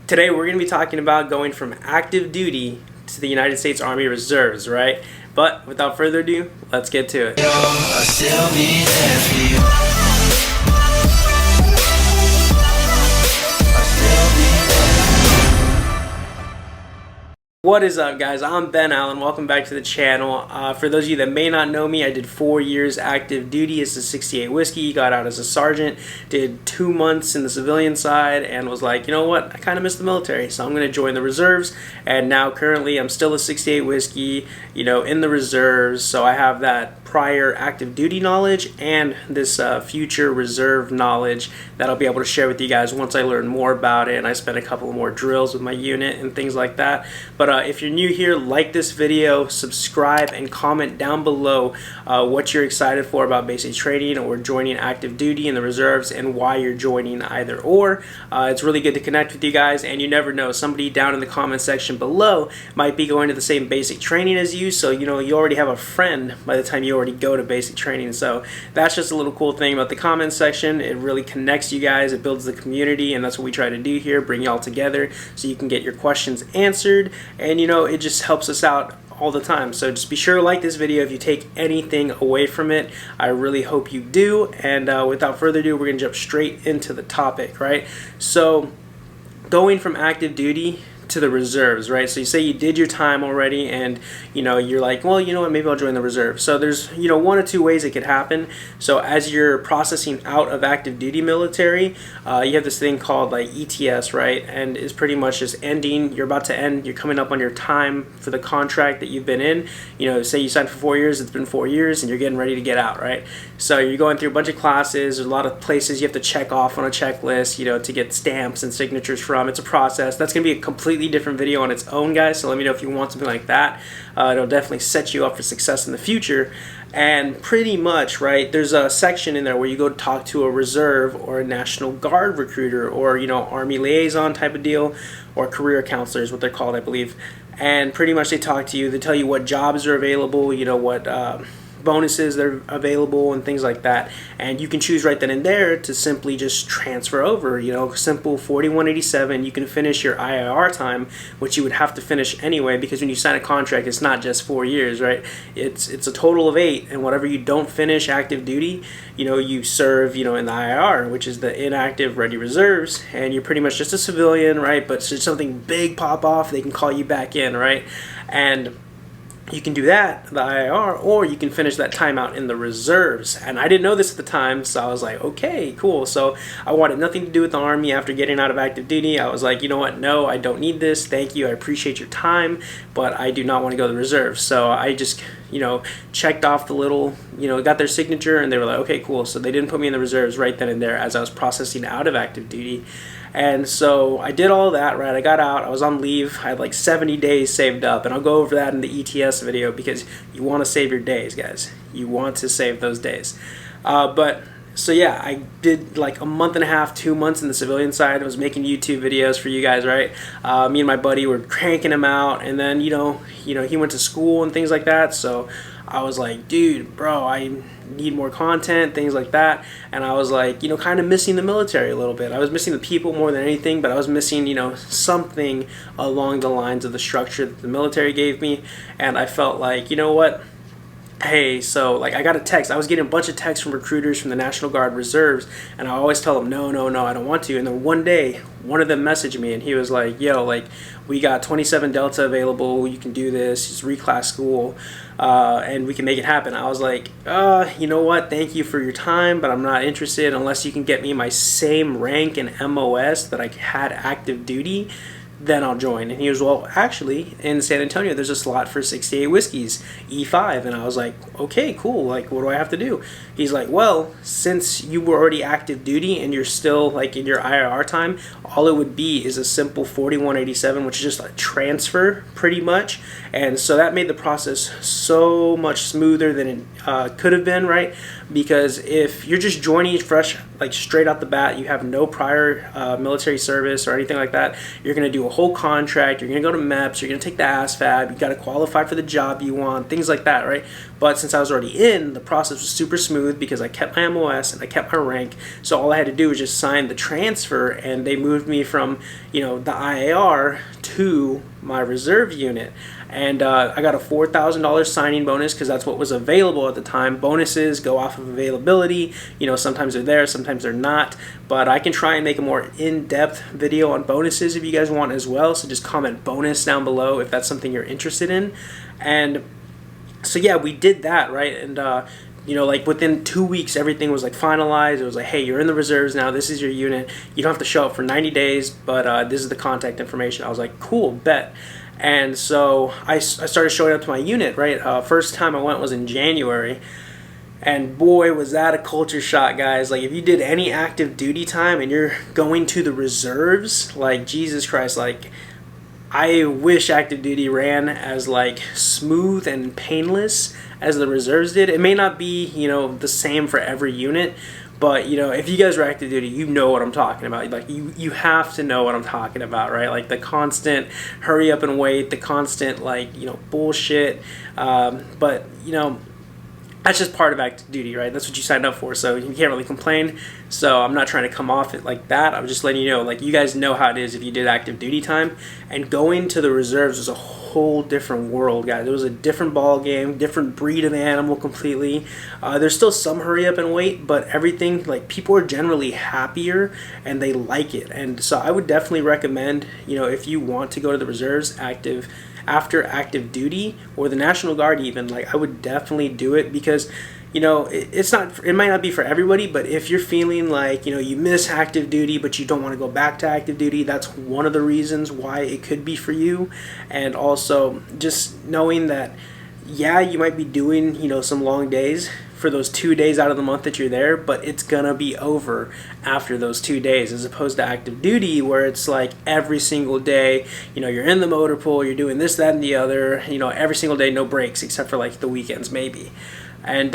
Today we're going to be talking about going from active duty to the United States Army Reserves, right? But without further ado, let's get to it. What is up, guys? I'm Ben Allen. Welcome back to the channel. For those of you that may not know me, I did 4 years active duty as a 68 Whiskey, got out as a sergeant, did 2 months in the civilian side, and was like, you know what, I kind of miss the military, so I'm going to join the reserves. And now currently I'm still a 68 Whiskey, in the reserves, so I have that prior active duty knowledge and this future reserve knowledge that I'll be able to share with you guys once I learn more about it and I spend a couple more drills with my unit and things like that. But if you're new here, like this video, subscribe, and comment down below what you're excited for about basic training or joining active duty in the reserves and why you're joining either or. It's really good to connect with you guys, and you never know, somebody down in the comment section below might be going to the same basic training as you, so you already have a friend by the time you already go to basic training. So that's just a little cool thing about the comment section. It really connects you guys, it builds the community, and that's what we try to do here, bring you all together so you can get your questions answered, and it just helps us out all the time. So just be sure to like this video if you take anything away from it. I really hope you do, and without further ado, we're gonna jump straight into the topic, right? So going from active duty to the reserves, right? So you say you did your time already, and you're like, well, you know what, maybe I'll join the reserve. So there's 1 or 2 ways it could happen. So as you're processing out of active duty military, you have this thing called like ETS, right? And it's pretty much just ending. You're about to end, you're coming up on your time for the contract that you've been in. Say you signed for 4 years, it's been 4 years, and you're getting ready to get out, right? So you're going through a bunch of classes. There's a lot of places you have to check off on a checklist, to get stamps and signatures from. It's a process. That's going to be a completely different video on its own, guys, so let me know if you want something like that. It'll definitely set you up for success in the future. And pretty much, right, there's a section in there where you go talk to a reserve or a National Guard recruiter or Army liaison type of deal, or career counselor is what they're called, I believe. And pretty much they talk to you, they tell you what jobs are available, what bonuses that are available and things like that, and you can choose right then and there to simply just transfer over. Simple 4187. You can finish your IIR time, which you would have to finish anyway, because when you sign a contract, it's not just 4 years, right? It's a total of 8, and whatever you don't finish active duty, you serve in the IIR, which is the inactive ready reserves, and you're pretty much just a civilian, right? But should something big pop off, they can call you back in, right? And you can do that, the IIR, or you can finish that time out in the reserves. And I didn't know this at the time, so I was like, okay, cool. So I wanted nothing to do with the Army after getting out of active duty. I was like, you know what, no, I don't need this. Thank you, I appreciate your time, but I do not want to go to the reserves. So I just, checked off the little, got their signature, and they were like, okay, cool. So they didn't put me in the reserves right then and there as I was processing out of active duty. And so I did all that, right? I got out, I was on leave, I had like 70 days saved up, and I'll go over that in the ETS video because you want to save your days, guys. You want to save those days. So yeah, I did like a month and a half, 2 months in the civilian side. I was making YouTube videos for you guys, right? Me and my buddy were cranking them out, and then he went to school and things like that. So I was like, dude, bro, I need more content, things like that. And I was like, kind of missing the military a little bit. I was missing the people more than anything, but I was missing, something along the lines of the structure that the military gave me. And I felt like, you know what? Hey, so like I got a text. I was getting a bunch of texts from recruiters from the National Guard Reserves, and I always tell them, no, I don't want to. And then one day, one of them messaged me, and he was like, yo, like, we got 27 Delta available. You can do this. It's reclass school, and we can make it happen. I was like, you know what? Thank you for your time, but I'm not interested unless you can get me my same rank in MOS that I had active duty. Then I'll join. And he was, well, actually, in San Antonio, there's a slot for 68 Whiskeys, E5. And I was like, okay, cool. Like, what do I have to do? He's like, well, since you were already active duty and you're still, like, in your IIR time, all it would be is a simple 4187, which is just a transfer, pretty much. And so that made the process so much smoother than it could have been, right? Because if you're just joining fresh like straight out the bat. You have no prior military service or anything like that. You're going to do a whole contract. You're going to go to MEPS. You're going to take the ASVAB. You got to qualify for the job you want, things like that, right? But since I was already in, the process was super smooth because I kept my MOS and I kept my rank. So all I had to do was just sign the transfer, and they moved me from, you know, the IAR to my reserve unit. And I got a $4,000 signing bonus because that's what was available at the time. Bonuses go off of availability. You know, sometimes they're there, sometimes they're not. But I can try and make a more in-depth video on bonuses if you guys want as well. So just comment bonus down below if that's something you're interested in. And so yeah, we did that, right? And you know, like within 2 weeks, everything was like finalized. It was like, hey, you're in the reserves now. This is your unit. You don't have to show up for 90 days, but this is the contact information. I was like, cool, bet. And so I started showing up to my unit, right? First time I went was in January. And boy, was that a culture shock, guys. Like, if you did any active duty time and you're going to the reserves, like, Jesus Christ, like, I wish active duty ran as like smooth and painless as the reserves did. It may not be, you know, the same for every unit, but you know, if you guys are active duty, you know what I'm talking about. Like you have to know what I'm talking about, right? Like the constant hurry up and wait, the constant like, you know, bullshit. But you know, that's just part of active duty, right? That's what you signed up for, so you can't really complain. So I'm not trying to come off it like that. I'm just letting you know, like, you guys know how it is if you did active duty time. And going to the reserves was a whole different world, guys. It was a different ball game, different breed of animal completely. There's still some hurry up and wait, but everything, like, people are generally happier and they like it. And so I would definitely recommend, you know, if you want to go to the reserves after active duty or the National Guard even, like, I would definitely do it because, you know, it might not be for everybody, but if you're feeling like, you know, you miss active duty but you don't want to go back to active duty, that's one of the reasons why it could be for you. And also just knowing that, yeah, you might be doing, you know, some long days for those 2 days out of the month that you're there, but it's gonna be over after those 2 days, as opposed to active duty where it's like every single day, you know, you're in the motor pool, you're doing this, that, and the other, you know, every single day, no breaks except for like the weekends maybe. And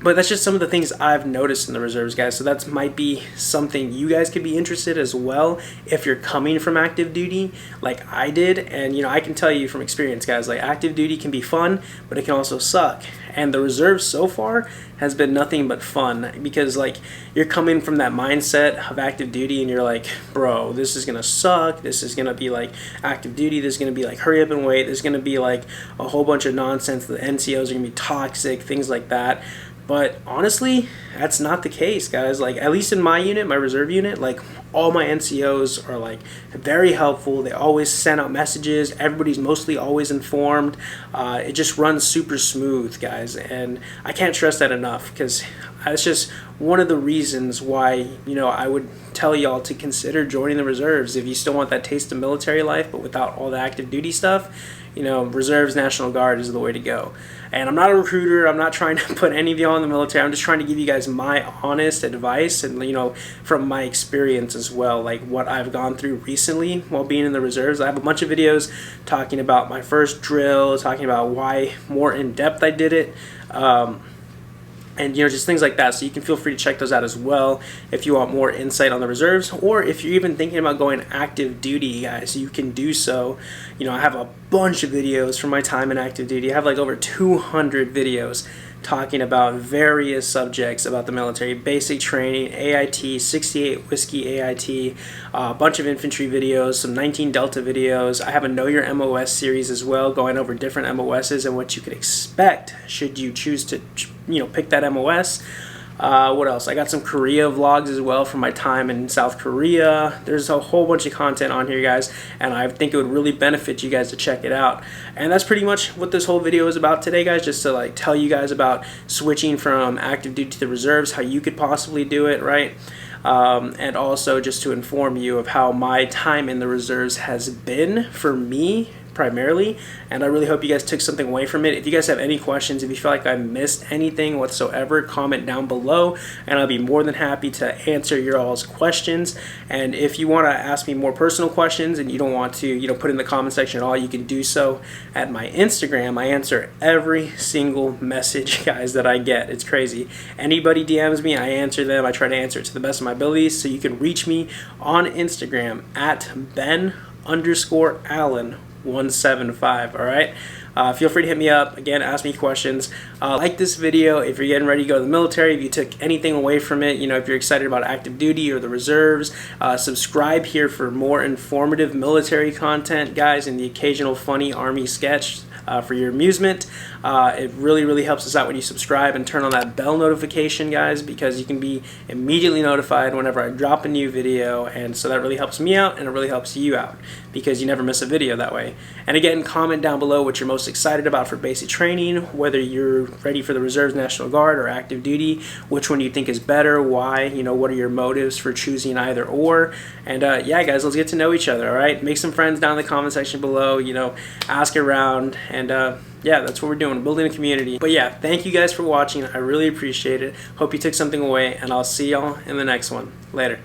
but that's just some of the things I've noticed in the reserves, guys. So that might be something you guys could be interested as well if you're coming from active duty like I did. And, you know, I can tell you from experience, guys, like active duty can be fun, but it can also suck. And the reserves so far has been nothing but fun because, like, you're coming from that mindset of active duty and you're like, bro, this is going to suck. This is going to be like active duty. This is going to be like hurry up and wait. There's going to be like a whole bunch of nonsense. The NCOs are going to be toxic, things like that. But honestly, that's not the case, guys. Like, at least in my unit, my reserve unit, like, all my NCOs are like very helpful. They always send out messages. Everybody's mostly always informed. It just runs super smooth, guys. And I can't stress that enough because it's just one of the reasons why, you know, I would tell y'all to consider joining the reserves if you still want that taste of military life, but without all the active duty stuff. You know, reserves, National Guard is the way to go. And I'm not a recruiter. I'm not trying to put any of y'all in the military. I'm just trying to give you guys my honest advice and, you know, from my experience as well, like what I've gone through recently while being in the reserves. I have a bunch of videos talking about my first drill, talking about why more in depth I did it. And, you know, just things like that. So you can feel free to check those out as well if you want more insight on the reserves, or if you're even thinking about going active duty, guys, you can do so. You know, I have a bunch of videos from my time in active duty. I have like over 200 videos talking about various subjects about the military, basic training, AIT, 68 Whiskey AIT, a bunch of infantry videos, some 19 Delta videos. I have a Know Your MOS series as well, going over different MOSs and what you could expect should you choose to, you know, pick that MOS. What else? I got some Korea vlogs as well from my time in South Korea. There's a whole bunch of content on here, guys, and I think it would really benefit you guys to check it out. And that's pretty much what this whole video is about today, guys, just to like tell you guys about switching from active duty to the reserves, how you could possibly do it, right? And also just to inform you of how my time in the reserves has been for me primarily, and I really hope you guys took something away from it. If you guys have any questions, if you feel like I missed anything whatsoever, comment down below, and I'll be more than happy to answer your all's questions. And if you want to ask me more personal questions and you don't want to, put in the comment section at all, you can do so at my Instagram. I answer every single message, guys, that I get. It's crazy. Anybody DMs me, I answer them. I try to answer it to the best of my abilities. So you can reach me on Instagram at Ben_Allen175. All right. Feel free to hit me up. Again, ask me questions. Like this video if you're getting ready to go to the military, if you took anything away from it, if you're excited about active duty or the reserves. Subscribe here for more informative military content, guys, and the occasional funny Army sketch for your amusement. It really helps us out when you subscribe and turn on that bell notification, guys, because you can be immediately notified whenever I drop a new video, and so that really helps me out and it really helps you out because you never miss a video that way. And again, comment down below what you're most excited about for basic training, whether you're ready for the Reserves, National Guard, or active duty, which one you think is better, why, what are your motives for choosing either or. And yeah, guys, let's get to know each other. All right, make some friends down in the comment section below, ask around, and yeah, that's what we're doing, building a community. But yeah, thank you guys for watching. I really appreciate it. Hope you took something away, and I'll see y'all in the next one. Later.